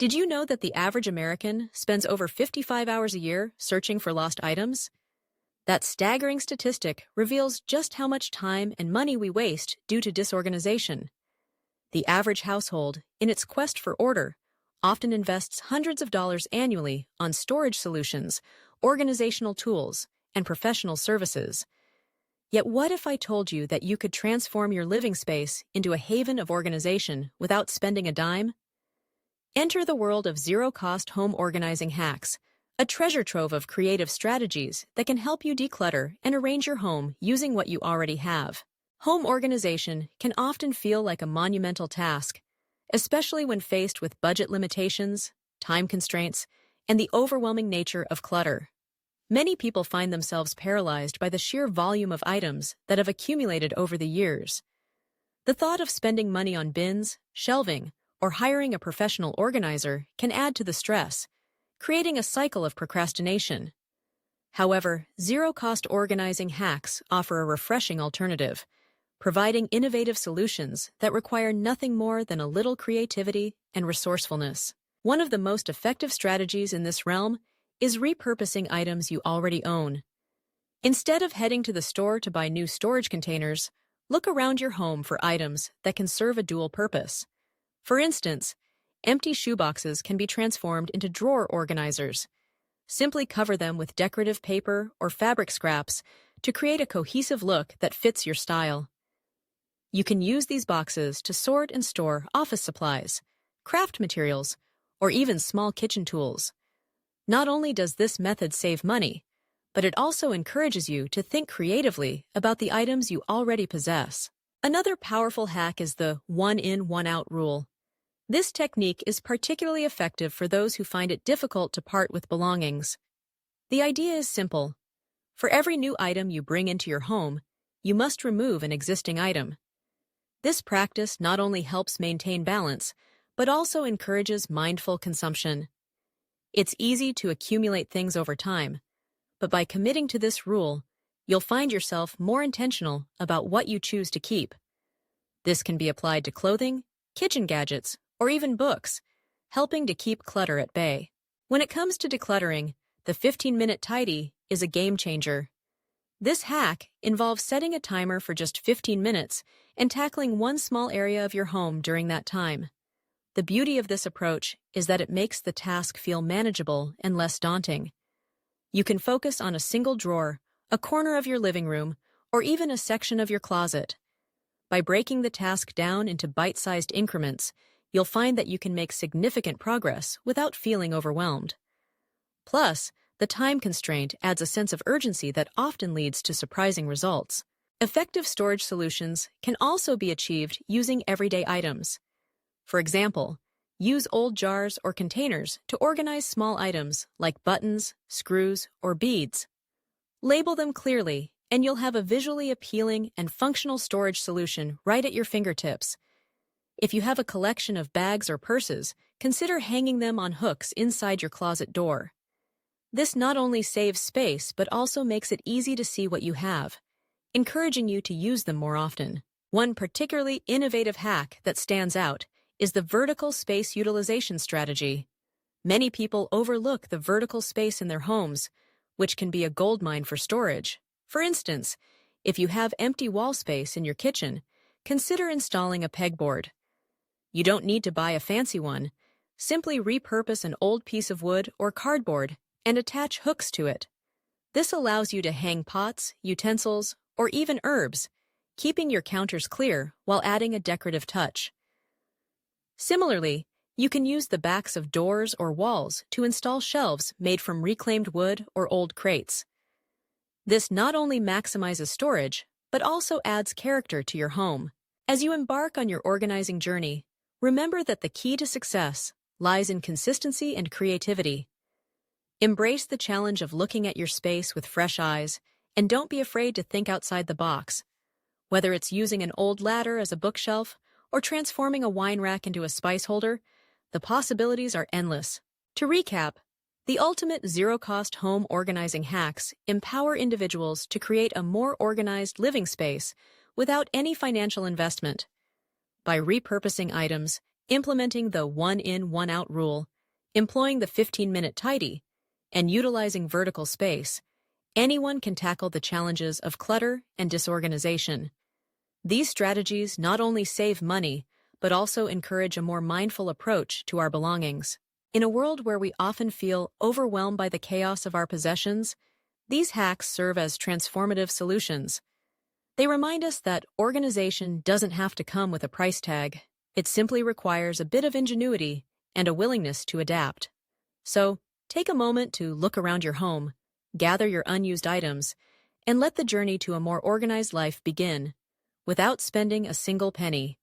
Did you know that the average American spends over 55 hours a year searching for lost items? That staggering statistic reveals just how much time and money we waste due to disorganization. The average household, in its quest for order, often invests hundreds of dollars annually on storage solutions, organizational tools, and professional services. Yet what if I told you that you could transform your living space into a haven of organization without spending a dime? Enter the world of zero-cost home organizing hacks, a treasure trove of creative strategies that can help you declutter and arrange your home using what you already have. Home organization can often feel like a monumental task, especially when faced with budget limitations, time constraints, and the overwhelming nature of clutter. Many people find themselves paralyzed by the sheer volume of items that have accumulated over the years. The thought of spending money on bins, shelving, or hiring a professional organizer can add to the stress, creating a cycle of procrastination. However, zero-cost organizing hacks offer a refreshing alternative, providing innovative solutions that require nothing more than a little creativity and resourcefulness. One of the most effective strategies in this realm is repurposing items you already own. Instead of heading to the store to buy new storage containers, look around your home for items that can serve a dual purpose. For instance, empty shoeboxes can be transformed into drawer organizers. Simply cover them with decorative paper or fabric scraps to create a cohesive look that fits your style. You can use these boxes to sort and store office supplies, craft materials, or even small kitchen tools. Not only does this method save money, but it also encourages you to think creatively about the items you already possess. Another powerful hack is the one-in, one-out rule. This technique is particularly effective for those who find it difficult to part with belongings. The idea is simple. For every new item you bring into your home, you must remove an existing item. This practice not only helps maintain balance, but also encourages mindful consumption. It's easy to accumulate things over time, but by committing to this rule, you'll find yourself more intentional about what you choose to keep. This can be applied to clothing, kitchen gadgets, or even books, helping to keep clutter at bay. When it comes to decluttering, the 15-minute tidy is a game changer. This hack involves setting a timer for just 15 minutes and tackling one small area of your home during that time. The beauty of this approach is that it makes the task feel manageable and less daunting. You can focus on a single drawer, a corner of your living room, or even a section of your closet. By breaking the task down into bite-sized increments, you'll find that you can make significant progress without feeling overwhelmed. Plus, the time constraint adds a sense of urgency that often leads to surprising results. Effective storage solutions can also be achieved using everyday items. For example, use old jars or containers to organize small items like buttons, screws, or beads. Label them clearly, and you'll have a visually appealing and functional storage solution right at your fingertips. If you have a collection of bags or purses, consider hanging them on hooks inside your closet door. This not only saves space but also makes it easy to see what you have, encouraging you to use them more often. One particularly innovative hack that stands out is the vertical space utilization strategy. Many people overlook the vertical space in their homes, which can be a goldmine for storage. For instance, if you have empty wall space in your kitchen, consider installing a pegboard. You don't need to buy a fancy one. Simply repurpose an old piece of wood or cardboard and attach hooks to it. This allows you to hang pots, utensils, or even herbs, keeping your counters clear while adding a decorative touch. Similarly, you can use the backs of doors or walls to install shelves made from reclaimed wood or old crates. This not only maximizes storage, but also adds character to your home. As you embark on your organizing journey, remember that the key to success lies in consistency and creativity. Embrace the challenge of looking at your space with fresh eyes, and don't be afraid to think outside the box. Whether it's using an old ladder as a bookshelf or transforming a wine rack into a spice holder, the possibilities are endless. To recap, the ultimate zero-cost home organizing hacks empower individuals to create a more organized living space without any financial investment. By repurposing items, Implementing the one in, one out rule, employing the 15-minute tidy, and utilizing vertical space, anyone can tackle the challenges of clutter and disorganization. These strategies not only save money, but also encourage a more mindful approach to our belongings. In a world where we often feel overwhelmed by the chaos of our possessions, these hacks serve as transformative solutions. They remind us that organization doesn't have to come with a price tag. It simply requires a bit of ingenuity and a willingness to adapt. So, take a moment to look around your home, gather your unused items, and let the journey to a more organized life begin, without spending a single penny.